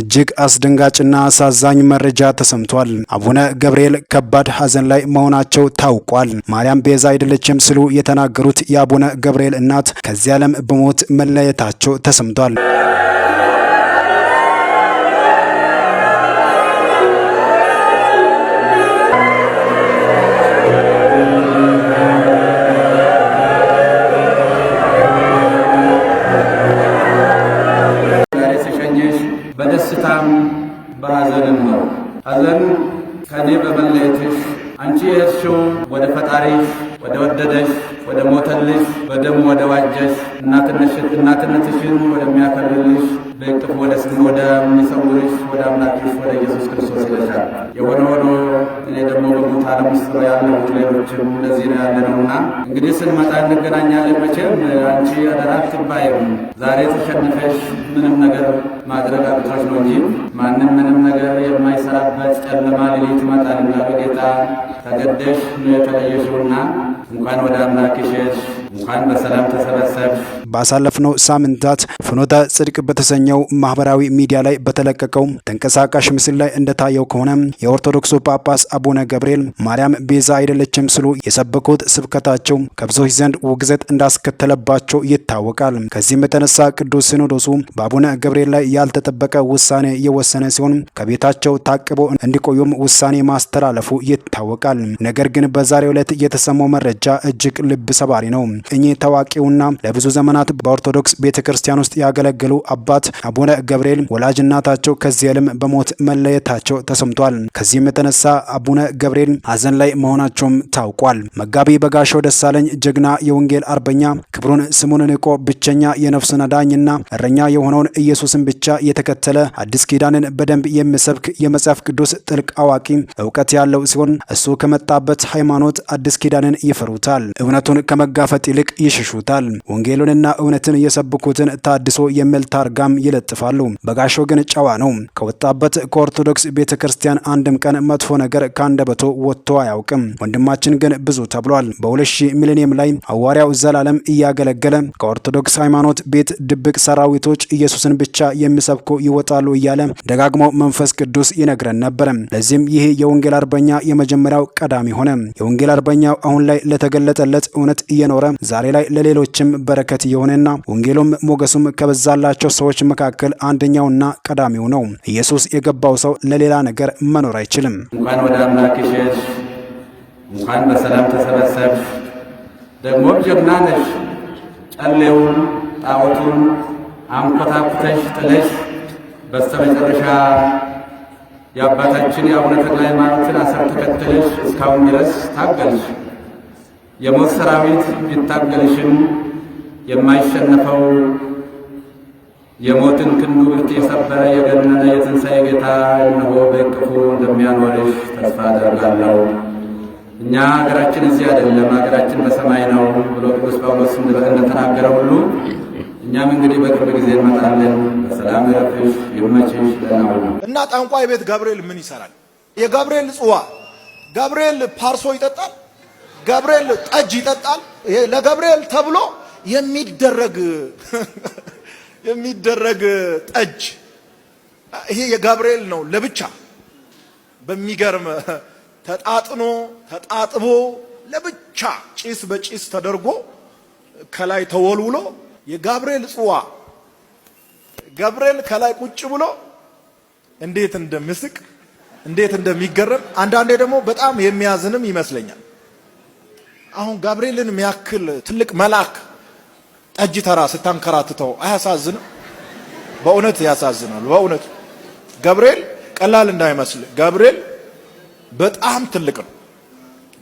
እጅግ አስደንጋጭና አሳዛኝ መረጃ ተሰምቷል። አቡነ ገብርኤል ከባድ ሐዘን ላይ መሆናቸው ታውቋል። ማርያም ቤዛ አይደለችም ሲሉ የተናገሩት የአቡነ ገብርኤል እናት ከዚህ ዓለም በሞት መለየታቸው ተሰምቷል። በደስታም በሐዘንም ነው። ሐዘን ከኔ በመለየትሽ አንቺ የሄድሽው ወደ ፈጣሪሽ ወደ ወደደሽ ወደ ሞተልሽ በደሙ ወደ ዋጀሽ እናትነትሽን ወደሚያከብርልሽ በእቅፍ ወደሚሰውርሽ ወደ አምላክሽ ወደ ኢየሱስ ክርስቶስ ይለሻል። የሆነ ሆኖ እኔ ደግሞ በሞት ዓለም ውስጥ ያለሁት ሌሎችም እንደዚህ ነው ያለነውና እንግዲህ ስንመጣ እንገናኛለን። መቼም አንቺ አደራ አትባይም። ዛሬ ተሸንፈሽ ምንም ነገር ማድረግ አቅቶሽ ነው እንጂ ማንም ምንም ነገር የማይሰራበት ጨለማ ሌሊት ይመጣልና በጌታ ተገደሽ ነው የተለየሽውና እንኳን ወደ አምላክሽ እንኳን በሰላም ተሰበሰብሽ። ባሳለፍነው ሳምንታት ፍኖተ ጽድቅ በተሰኘው ማህበራዊ ሚዲያ ላይ በተለቀቀው ተንቀሳቃሽ ምስል ላይ እንደታየው ከሆነ የኦርቶዶክሱ ጳጳስ አቡነ ገብርኤል ማርያም ቤዛ አይደለችም ሲሉ የሰበኩት ስብከታቸው ከብዙዎች ዘንድ ውግዘት እንዳስከተለባቸው ይታወቃል። ከዚህም የተነሳ ቅዱስ ሲኖዶሱ በአቡነ ገብርኤል ላይ ያልተጠበቀ ውሳኔ የወሰነ ሲሆን ከቤታቸው ታቅበው እንዲቆዩም ውሳኔ ማስተላለፉ ይታወቃል። ነገር ግን በዛሬው ዕለት የተሰማው መረጃ እጅግ ልብ ሰባሪ ነው። እኚህ ታዋቂውና ለብዙ ዘመናት በኦርቶዶክስ ቤተክርስቲያን ውስጥ ያገለገሉ አባት አቡነ ገብርኤል ወላጅ እናታቸው ከዚህ ዓለም በሞት መለየታቸው ተሰምቷል። ከዚህም የተነሳ አቡነ ገብርኤል ሐዘን ላይ መሆናቸውም ታውቋል። መጋቢ በጋሻው ደሳለኝ ጀግና የወንጌል አርበኛ ክብሩን ስሙን ንቆ ብቸኛ የነፍሱ አዳኝና እረኛ የሆነውን ኢየሱስን ብቻ የተከተለ አዲስ ኪዳንን በደንብ የሚሰብክ የመጽሐፍ ቅዱስ ጥልቅ አዋቂ እውቀት ያለው ሲሆን እሱ ከመጣበት ሃይማኖት አዲስ ኪዳንን ይፈሩታል። እውነቱን ከመጋፈጥ ይልቅ ይሸሹታል። ወንጌሉንና እውነትን የሰብኩትን ታድሶ የሚል ታርጋም ይለጥፋሉ። በጋሻው ግን ጨዋ ነው። ከወጣበት ከኦርቶዶክስ ቤተክርስቲያን አንድም ቀን መጥፎ ነገር ካንደበቱ ወጥቶ አያውቅም። ወንድማችን ግን ብዙ ተብሏል። በ2000 ሚሊኒየም ላይ ሐዋርያው ዘላለም እያገለገለ ከኦርቶዶክስ ሃይማኖት ቤት ድብቅ ሰራዊቶች ኢየሱስን ብቻ የሚሰብኩ ይወጣሉ እያለ ደጋግሞ መንፈስ ቅዱስ ይነግረን ነበር። ለዚህም ይህ የወንጌል አርበኛ የመጀመሪያው ቀዳሚ ሆነ። የወንጌል አርበኛው አሁን ላይ ለተገለጠለት እውነት እየኖረ ዛሬ ላይ ለሌሎችም በረከት የሆነና ወንጌሉም ሞገሱም ከበዛላቸው ሰዎች መካከል አንደኛውና ቀዳሚው ነው። ኢየሱስ የገባው ሰው ለሌላ ነገር መኖር አይችልም። እንኳን ወደ አምላክሽ እንኳን በሰላም ተሰበሰብሽ። ደግሞም ጀግና ነሽ። ጨሌውን ጣዖቱን አንኮታኩተሽ ጥለሽ በስተመጨረሻ የአባታችን የአቡነ ተክለ ሃይማኖትን አሰር ተከትለሽ እስካሁን ድረስ ታገልሽ። የሞት ሰራዊት ቢታገልሽም የማይሸነፈው የሞትን ክንዱ ብርት የሰበረ የገነነ የትንሣኤ ጌታ እነሆ በእቅፉ እንደሚያኖርሽ ተስፋ አደርጋለሁ። እኛ ሀገራችን እዚህ አይደለም፣ ሀገራችን በሰማይ ነው ብሎ ቅዱስ ጳውሎስ እንደተናገረ ሁሉ እኛም እንግዲህ በቅርብ ጊዜ እንመጣለን። በሰላም ረፍሽ ይመችሽ። ደህና ሁኑ። እና ጠንቋይ ቤት ገብርኤል ምን ይሰራል? የገብርኤል ጽዋ ገብርኤል ፓርሶ ይጠጣል። ገብርኤል ጠጅ ይጠጣል። ለገብርኤል ተብሎ የሚደረግ ጠጅ ይሄ የገብርኤል ነው ለብቻ። በሚገርም ተጣጥቦ ለብቻ ጭስ በጭስ ተደርጎ ከላይ ተወልውሎ የገብርኤል ጽዋ ገብርኤል ከላይ ቁጭ ብሎ እንዴት እንደሚስቅ እንዴት እንደሚገረም አንዳንዴ ደግሞ በጣም የሚያዝንም ይመስለኛል። አሁን ገብርኤልን የሚያክል ትልቅ መልአክ ጠጅ ተራ ስታንከራትተው አያሳዝንም? በእውነት ያሳዝናል። በእውነት ገብርኤል ቀላል እንዳይመስል። ገብርኤል በጣም ትልቅ ነው።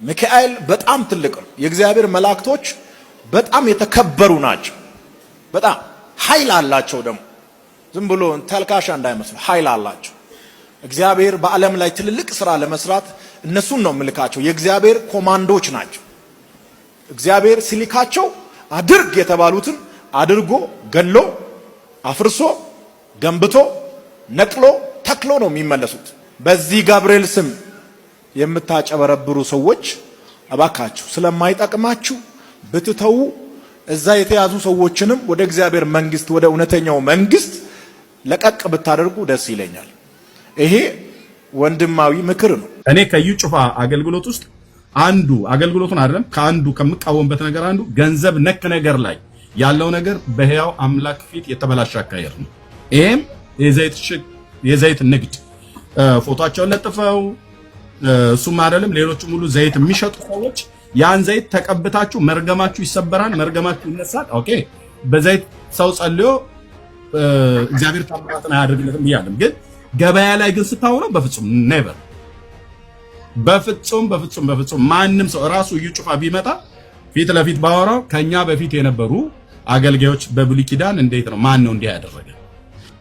ሚካኤል በጣም ትልቅ ነው። የእግዚአብሔር መላእክቶች በጣም የተከበሩ ናቸው። በጣም ኃይል አላቸው። ደግሞ ዝም ብሎ ተልካሻ እንዳይመስል ኃይል አላቸው። እግዚአብሔር በዓለም ላይ ትልልቅ ስራ ለመስራት እነሱን ነው ምልካቸው። የእግዚአብሔር ኮማንዶች ናቸው። እግዚአብሔር ሲልካቸው አድርግ የተባሉትን አድርጎ ገሎ አፍርሶ ገንብቶ ነቅሎ ተክሎ ነው የሚመለሱት። በዚህ ገብርኤል ስም የምታጨበረብሩ ሰዎች እባካችሁ ስለማይጠቅማችሁ ብትተው እዛ የተያዙ ሰዎችንም ወደ እግዚአብሔር መንግስት ወደ እውነተኛው መንግስት ለቀቅ ብታደርጉ ደስ ይለኛል። ይሄ ወንድማዊ ምክር ነው። እኔ ከኢዩ ጩፋ አገልግሎት ውስጥ አንዱ አገልግሎቱን አይደለም ከአንዱ ከምቃወምበት ነገር አንዱ ገንዘብ ነክ ነገር ላይ ያለው ነገር በሕያው አምላክ ፊት የተበላሸ አካሄድ ነው። ይሄም የዘይት ንግድ ፎቶአቸውን ለጥፈው እሱም አይደለም ሌሎችም ሁሉ ዘይት የሚሸጡ ሰዎች ያን ዘይት ተቀብታችሁ መርገማችሁ ይሰበራል፣ መርገማችሁ ይነሳል። ኦኬ በዘይት ሰው ጸልዮ እግዚአብሔር ታምራትን አያደርግለትም ይያለም። ግን ገበያ ላይ ግን ስታወራው በፍጹም ኔቨር በፍጹም ማንም ሰው ራሱ ኢዩ ጩፋ ቢመጣ ፊት ለፊት ባወራው ከኛ በፊት የነበሩ አገልጋዮች በብሉይ ኪዳን እንዴት ነው ማን ነው እንዲህ ያደረገ?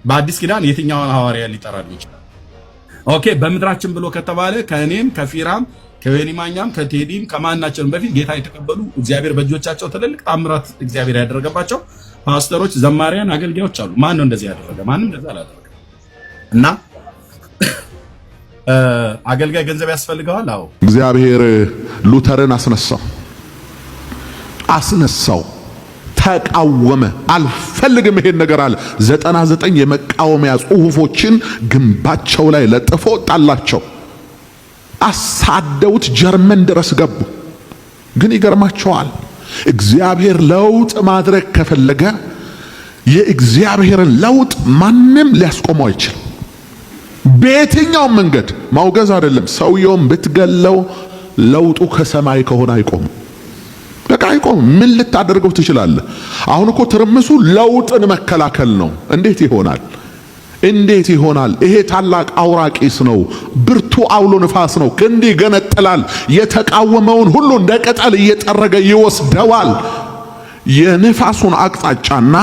በአዲስ ኪዳን የትኛውን ሐዋርያ ሊጠራል ይችላል? ኦኬ በምድራችን ብሎ ከተባለ ከእኔም ከፊራም ከወኒማኛም ከቴዲም ከማናቸውም በፊት ጌታ የተቀበሉ እግዚአብሔር በእጆቻቸው ትልልቅ ታምራት እግዚአብሔር ያደረገባቸው ፓስተሮች፣ ዘማሪያን፣ አገልጋዮች አሉ። ማን ነው እንደዚህ ያደረገ? ማንም እንደዛ አላደረገ። እና አገልጋይ ገንዘብ ያስፈልገዋል። አዎ እግዚአብሔር ሉተርን አስነሳው፣ ተቃወመ። አልፈልግም ይሄን ነገር አለ። 99 የመቃወሚያ ጽሑፎችን ግንባቸው ላይ ለጥፎ ጣላቸው። አሳደውት ጀርመን ድረስ ገቡ። ግን ይገርማቸዋል። እግዚአብሔር ለውጥ ማድረግ ከፈለገ የእግዚአብሔርን ለውጥ ማንም ሊያስቆመው አይችልም። በየትኛውም መንገድ ማውገዝ አይደለም። ሰውየውን ብትገለው ለውጡ ከሰማይ ከሆነ አይቆምም። በቃ አይቆምም። ምን ልታደርገው ትችላለህ? አሁን እኮ ትርምሱ ለውጥን መከላከል ነው። እንዴት ይሆናል? ይሄ ታላቅ አውራቂስ ነው። ብርቱ አውሎ ንፋስ ነው። ክንድ ይገነጥላል። የተቃወመውን ሁሉ እንደ ቅጠል እየጠረገ ይወስደዋል። የንፋሱን አቅጣጫና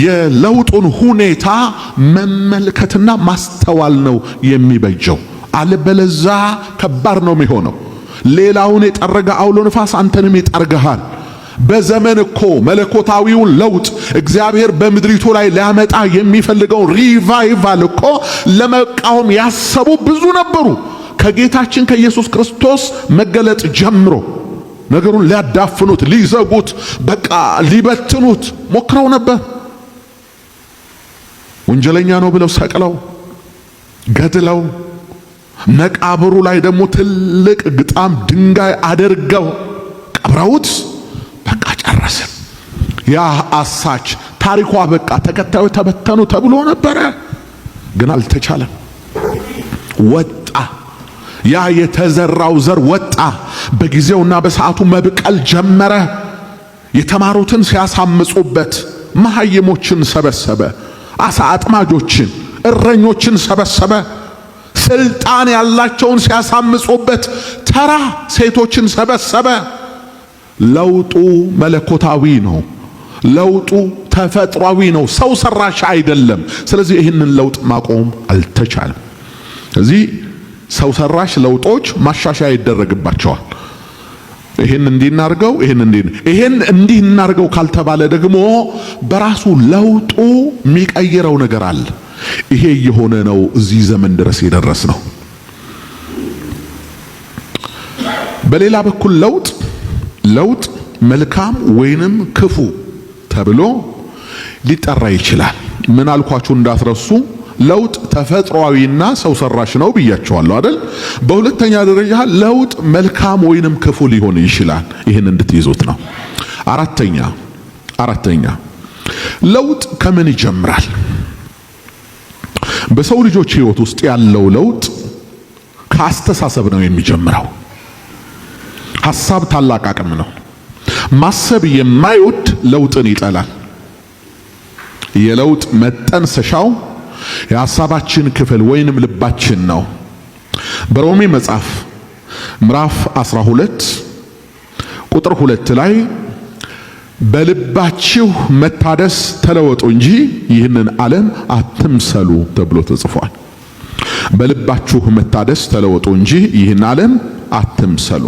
የለውጡን ሁኔታ መመልከትና ማስተዋል ነው የሚበጀው። አለበለዛ ከባድ ነው የሚሆነው። ሌላውን የጠረገ አውሎ ንፋስ አንተንም ይጠርግሃል። በዘመን እኮ መለኮታዊውን ለውጥ እግዚአብሔር በምድሪቱ ላይ ሊያመጣ የሚፈልገውን ሪቫይቫል እኮ ለመቃወም ያሰቡ ብዙ ነበሩ። ከጌታችን ከኢየሱስ ክርስቶስ መገለጥ ጀምሮ ነገሩን ሊያዳፍኑት፣ ሊዘጉት፣ በቃ ሊበትኑት ሞክረው ነበር። ወንጀለኛ ነው ብለው ሰቅለው ገድለው መቃብሩ ላይ ደግሞ ትልቅ ግጣም ድንጋይ አድርገው ቀብረውት በቃ ጨረሰ። ያ አሳች ታሪኳ በቃ ተከታዩ ተበተኑ ተብሎ ነበረ። ግን አልተቻለም። ወጣ። ያ የተዘራው ዘር ወጣ። በጊዜውና በሰዓቱ መብቀል ጀመረ። የተማሩትን ሲያሳምጹበት መሐይሞችን ሰበሰበ። አሳ አጥማጆችን፣ እረኞችን ሰበሰበ። ስልጣን ያላቸውን ሲያሳምጹበት ተራ ሴቶችን ሰበሰበ። ለውጡ መለኮታዊ ነው። ለውጡ ተፈጥሯዊ ነው፣ ሰው ሰራሽ አይደለም። ስለዚህ ይህንን ለውጥ ማቆም አልተቻለም። ስለዚህ ሰው ሰራሽ ለውጦች ማሻሻያ ይደረግባቸዋል። ይሄን እንዲናርገው ይሄን እንዲናርገው ካልተባለ ደግሞ በራሱ ለውጡ የሚቀይረው ነገር አለ። ይሄ የሆነ ነው እዚህ ዘመን ድረስ የደረስ ነው። በሌላ በኩል ለውጥ መልካም ወይንም ክፉ ተብሎ ሊጠራ ይችላል። ምን አልኳችሁ እንዳትረሱ፣ ለውጥ ተፈጥሯዊና ሰው ሰራሽ ነው ብያቸዋለሁ አይደል? በሁለተኛ ደረጃ ለውጥ መልካም ወይንም ክፉ ሊሆን ይችላል። ይህን እንድትይዙት ነው። አራተኛ ለውጥ ከምን ይጀምራል? በሰው ልጆች ሕይወት ውስጥ ያለው ለውጥ ከአስተሳሰብ ነው የሚጀምረው። ሐሳብ ታላቅ አቅም ነው። ማሰብ የማይወድ ለውጥን ይጠላል። የለውጥ መጠንሰሻው የሐሳባችን ክፍል ወይንም ልባችን ነው። በሮሜ መጽሐፍ ምዕራፍ 12 ቁጥር 2 ላይ በልባችሁ መታደስ ተለወጡ እንጂ ይህንን ዓለም አትምሰሉ ተብሎ ተጽፏል። በልባችሁ መታደስ ተለወጡ እንጂ ይህን ዓለም አትምሰሉ።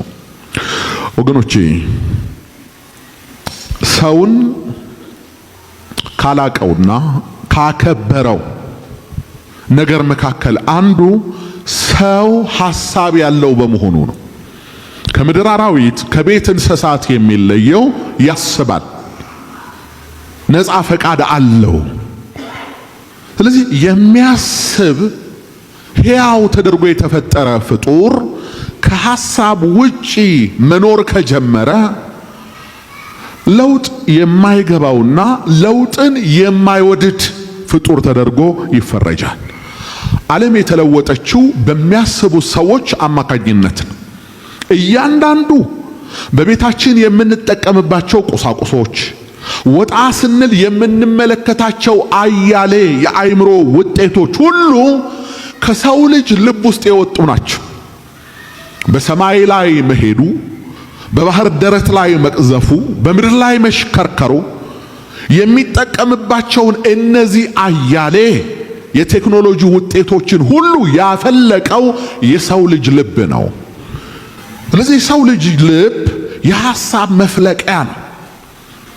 ወገኖቼ ሰውን ካላቀውና ካከበረው ነገር መካከል አንዱ ሰው ሐሳብ ያለው በመሆኑ ነው። ከምድር አራዊት ከቤት እንስሳት የሚለየው ያስባል፣ ነፃ ፈቃድ አለው። ስለዚህ የሚያስብ ሕያው ተደርጎ የተፈጠረ ፍጡር ከሐሳብ ውጪ መኖር ከጀመረ ለውጥ የማይገባውና ለውጥን የማይወድድ ፍጡር ተደርጎ ይፈረጃል። ዓለም የተለወጠችው በሚያስቡ ሰዎች አማካኝነት ነው። እያንዳንዱ በቤታችን የምንጠቀምባቸው ቁሳቁሶች፣ ወጣ ስንል የምንመለከታቸው አያሌ የአእምሮ ውጤቶች ሁሉ ከሰው ልጅ ልብ ውስጥ የወጡ ናቸው። በሰማይ ላይ መሄዱ፣ በባህር ደረት ላይ መቅዘፉ፣ በምድር ላይ መሽከርከሩ የሚጠቀምባቸውን እነዚህ አያሌ የቴክኖሎጂ ውጤቶችን ሁሉ ያፈለቀው የሰው ልጅ ልብ ነው። ስለዚህ የሰው ልጅ ልብ የሐሳብ መፍለቂያ ነው።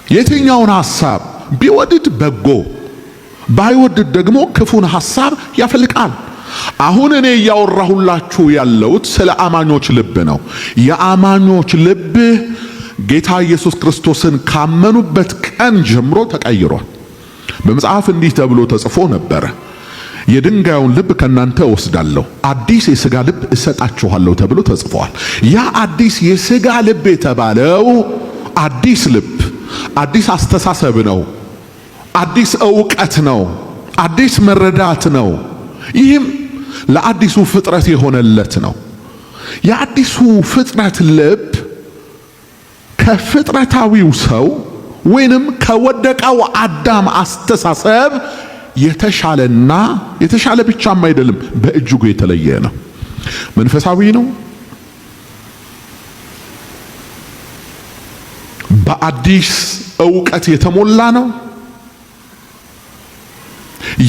የትኛውን ሐሳብ ቢወድድ በጎ፣ ባይወድድ ደግሞ ክፉን ሐሳብ ያፈልቃል። አሁን እኔ እያወራሁላችሁ ያለሁት ስለ አማኞች ልብ ነው። የአማኞች ልብ ጌታ ኢየሱስ ክርስቶስን ካመኑበት ቀን ጀምሮ ተቀይሯል። በመጽሐፍ እንዲህ ተብሎ ተጽፎ ነበረ፣ የድንጋዩን ልብ ከናንተ እወስዳለሁ፣ አዲስ የሥጋ ልብ እሰጣችኋለሁ ተብሎ ተጽፏል። ያ አዲስ የሥጋ ልብ የተባለው አዲስ ልብ፣ አዲስ አስተሳሰብ ነው፣ አዲስ ዕውቀት ነው፣ አዲስ መረዳት ነው። ይህም ለአዲሱ ፍጥረት የሆነለት ነው። የአዲሱ ፍጥረት ልብ ከፍጥረታዊው ሰው ወይንም ከወደቀው አዳም አስተሳሰብ የተሻለና የተሻለ ብቻም አይደለም፣ በእጅጉ የተለየ ነው። መንፈሳዊ ነው። በአዲስ ዕውቀት የተሞላ ነው።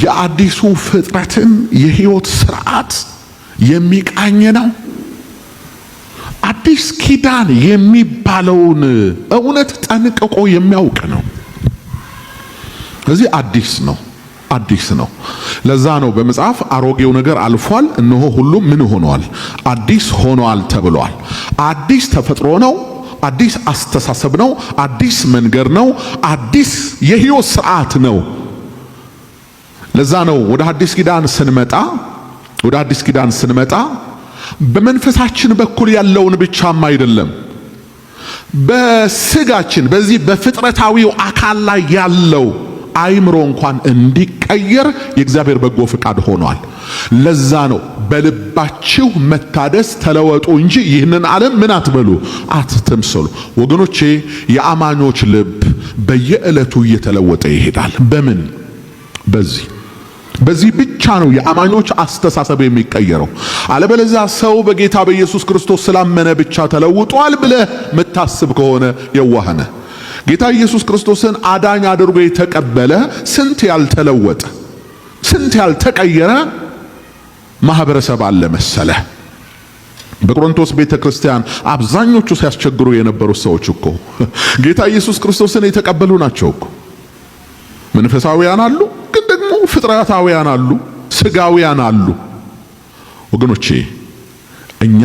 የአዲሱ ፍጥረትን የሕይወት ሥርዓት የሚቃኝ ነው። አዲስ ኪዳን የሚባለውን እውነት ጠንቅቆ የሚያውቅ ነው። ስለዚህ አዲስ ነው፣ አዲስ ነው። ለዛ ነው በመጽሐፍ አሮጌው ነገር አልፏል፣ እነሆ ሁሉም ምን ሆኗል? አዲስ ሆኗል ተብሏል። አዲስ ተፈጥሮ ነው፣ አዲስ አስተሳሰብ ነው፣ አዲስ መንገድ ነው፣ አዲስ የሕይወት ሥርዓት ነው። ለዛ ነው ወደ አዲስ ኪዳን ስንመጣ በመንፈሳችን በኩል ያለውን ብቻም አይደለም፣ በስጋችን በዚህ በፍጥረታዊው አካል ላይ ያለው አእምሮ እንኳን እንዲቀየር የእግዚአብሔር በጎ ፍቃድ ሆኗል። ለዛ ነው በልባችሁ መታደስ ተለወጡ እንጂ ይህንን ዓለም ምን አትበሉ፣ አትምሰሉ። ወገኖቼ የአማኞች ልብ በየዕለቱ እየተለወጠ ይሄዳል። በምን? በዚህ ብቻ ነው የአማኞች አስተሳሰብ የሚቀየረው። አለበለዚያ ሰው በጌታ በኢየሱስ ክርስቶስ ስላመነ ብቻ ተለውጧል ብለህ መታስብ ከሆነ የዋህነ። ጌታ ኢየሱስ ክርስቶስን አዳኝ አድርጎ የተቀበለ ስንት ያልተለወጠ፣ ስንት ያልተቀየረ ማህበረሰብ አለ መሰለ። በቆሮንቶስ ቤተክርስቲያን አብዛኞቹ ሲያስቸግሩ የነበሩ ሰዎች እኮ ጌታ ኢየሱስ ክርስቶስን የተቀበሉ ናቸው እኮ። መንፈሳዊያን አሉ፣ ግን ደግሞ ፍጥረታዊያን አሉ፣ ስጋዊያን አሉ። ወገኖቼ እኛ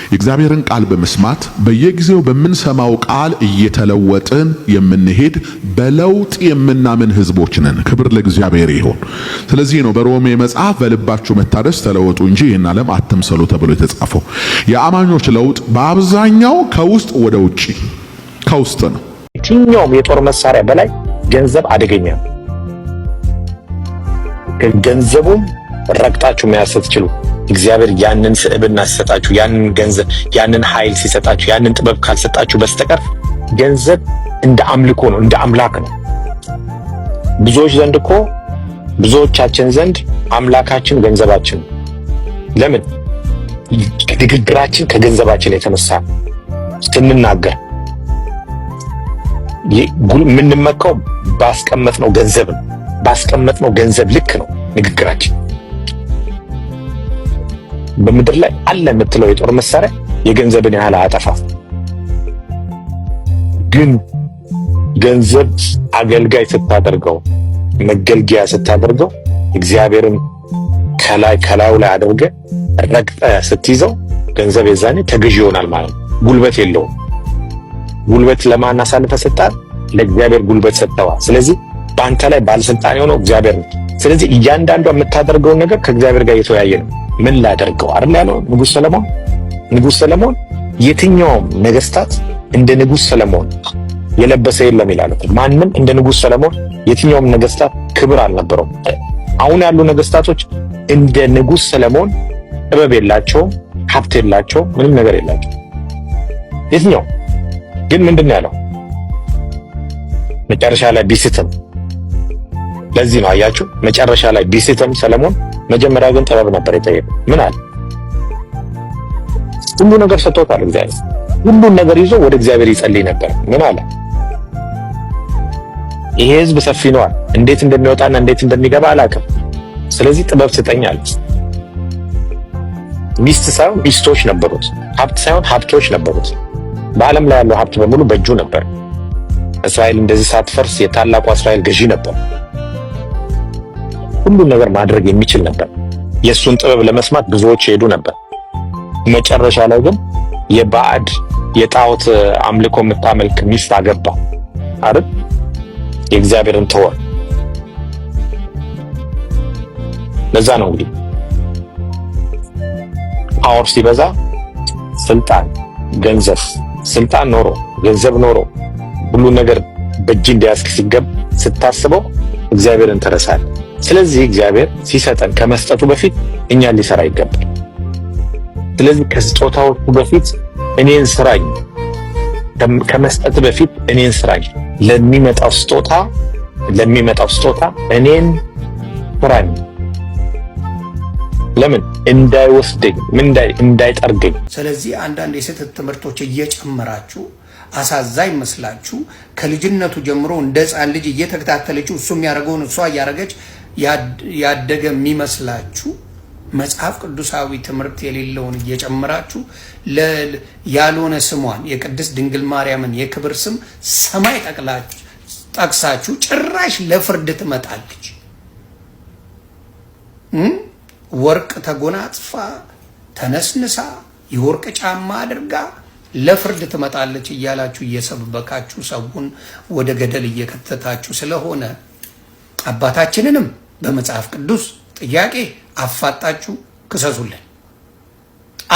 የእግዚአብሔርን ቃል በመስማት በየጊዜው በምንሰማው ቃል እየተለወጥን የምንሄድ በለውጥ የምናምን ህዝቦች ነን። ክብር ለእግዚአብሔር ይሁን። ስለዚህ ነው በሮሜ መጽሐፍ በልባችሁ መታደስ ተለወጡ እንጂ ይህን ዓለም አትምሰሉ ተብሎ የተጻፈው። የአማኞች ለውጥ በአብዛኛው ከውስጥ ወደ ውጪ ከውስጥ ነው። የትኛውም የጦር መሳሪያ በላይ ገንዘብ አደገኛ ነው። ገንዘቡን ረግጣችሁ መያዝ ስትችሉ እግዚአብሔር ያንን ስዕብና ሲሰጣችሁ፣ ያንን ገንዘብ፣ ያንን ኃይል ሲሰጣችሁ፣ ያንን ጥበብ ካልሰጣችሁ በስተቀር ገንዘብ እንደ አምልኮ ነው፣ እንደ አምላክ ነው። ብዙዎቻችን ዘንድ አምላካችን ገንዘባችን። ለምን? ንግግራችን ከገንዘባችን የተነሳ ስንናገር የምንመካው ባስቀመጥነው ገንዘብ ነው። ባስቀመጥነው ገንዘብ ልክ ነው ንግግራችን። በምድር ላይ አለ የምትለው የጦር መሳሪያ የገንዘብን ያህል አጠፋ። ግን ገንዘብ አገልጋይ ስታደርገው፣ መገልገያ ስታደርገው፣ እግዚአብሔርን ከላዩ ላይ አድርገ ረግጠ ስትይዘው ገንዘብ የዛኔ ተገዥ ይሆናል ማለት ነው። ጉልበት የለውም። ጉልበት ለማን አሳልፈ ሰጣት? ለእግዚአብሔር ጉልበት ሰጠዋ። ስለዚህ በአንተ ላይ ባለስልጣን የሆነው እግዚአብሔር ነው። ስለዚህ እያንዳንዷ የምታደርገውን ነገር ከእግዚአብሔር ጋር የተወያየ ነው። ምን ላደርገው አይደል ያለው ንጉሥ ሰለሞን። ንጉሥ ሰለሞን የትኛውም ነገስታት እንደ ንጉሥ ሰለሞን የለበሰ የለም ይላል። ማንም እንደ ንጉሥ ሰለሞን የትኛውም ነገስታት ክብር አልነበረውም። አሁን ያሉ ነገስታቶች እንደ ንጉሥ ሰለሞን ጥበብ የላቸውም፣ ሀብት የላቸውም፣ ምንም ነገር የላቸው። የትኛው ግን ምንድነው ያለው? መጨረሻ ላይ ቢስትም። ለዚህ ነው አያችሁ፣ መጨረሻ ላይ ቢስትም ሰለሞን፣ መጀመሪያ ግን ጥበብ ነበር የጠየቀው። ምን አለ? ሁሉ ነገር ሰጥቶታል እግዚአብሔር። ሁሉን ነገር ይዞ ወደ እግዚአብሔር ይጸልይ ነበር። ምን አለ? ይሄ ህዝብ ሰፊ ነው፣ እንዴት እንደሚወጣና እንዴት እንደሚገባ አላውቅም። ስለዚህ ጥበብ ስጠኝ አለ። ሚስት ሳይሆን ሚስቶች ነበሩት፣ ሀብት ሳይሆን ሀብቶች ነበሩት። በዓለም ላይ ያለው ሀብት በሙሉ በእጁ ነበር። እስራኤል እንደዚህ ሳትፈርስ የታላቁ እስራኤል ገዢ ነበር። ሁሉን ነገር ማድረግ የሚችል ነበር። የእሱን ጥበብ ለመስማት ብዙዎች ሄዱ ነበር። መጨረሻ ላይ ግን የባዕድ የጣዖት አምልኮ የምታመልክ ሚስት አገባ አይደል? የእግዚአብሔርን ተወ። ለዛ ነው እንግዲህ ፓወር ሲበዛ ስልጣን፣ ገንዘብ፣ ስልጣን ኖሮ ገንዘብ ኖሮ ሁሉ ነገር በእጅ እንዲያስክ ሲገብ ስታስበው እግዚአብሔርን ተረሳል። ስለዚህ እግዚአብሔር ሲሰጠን ከመስጠቱ በፊት እኛን ሊሰራ ይገባል። ስለዚህ ከስጦታዎቹ በፊት እኔን ስራኝ፣ ከመስጠት በፊት እኔን ስራኝ። ለሚመጣው ስጦታ እኔን ስራኝ። ለምን? እንዳይወስደኝ፣ እንዳይጠርገኝ። ስለዚህ አንዳንድ የስህተት ትምህርቶች እየጨመራችሁ አሳዛኝ መስላችሁ ከልጅነቱ ጀምሮ እንደ ሕፃን ልጅ እየተከታተለችው እሱ የሚያደርገውን እሷ እያደረገች ያደገ የሚመስላችሁ መጽሐፍ ቅዱሳዊ ትምህርት የሌለውን እየጨመራችሁ ያልሆነ ስሟን የቅድስት ድንግል ማርያምን የክብር ስም ሰማይ ጠቅሳችሁ ጭራሽ ለፍርድ ትመጣለች። ወርቅ ተጎናጽፋ ተነስንሳ የወርቅ ጫማ አድርጋ ለፍርድ ትመጣለች እያላችሁ እየሰበካችሁ ሰውን ወደ ገደል እየከተታችሁ ስለሆነ አባታችንንም በመጽሐፍ ቅዱስ ጥያቄ አፋጣችሁ ክሰሱልን።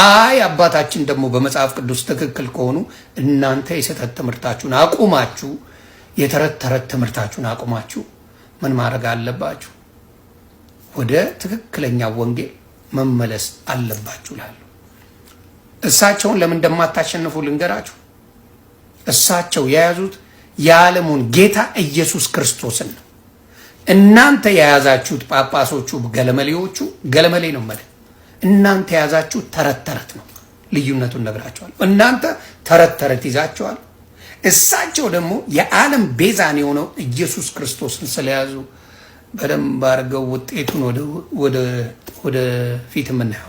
አይ አባታችን ደግሞ በመጽሐፍ ቅዱስ ትክክል ከሆኑ እናንተ የስህተት ትምህርታችሁን አቁማችሁ የተረት ተረት ትምህርታችሁን አቁማችሁ ምን ማድረግ አለባችሁ? ወደ ትክክለኛ ወንጌል መመለስ አለባችሁ ላሉ እሳቸውን ለምን እንደማታሸንፉ ልንገራችሁ። እሳቸው የያዙት የዓለሙን ጌታ ኢየሱስ ክርስቶስን ነው። እናንተ የያዛችሁት ጳጳሶቹ ገለመሌዎቹ ገለመሌ ነው ማለት እናንተ የያዛችሁት ተረት ተረት ነው። ልዩነቱን ነግራቸዋል። እናንተ ተረት ተረት ይዛቸዋል። እሳቸው ደግሞ የዓለም ቤዛን የሆነው ኢየሱስ ክርስቶስን ስለያዙ በደንብ አድርገው ውጤቱን ወደ ፊት የምናየው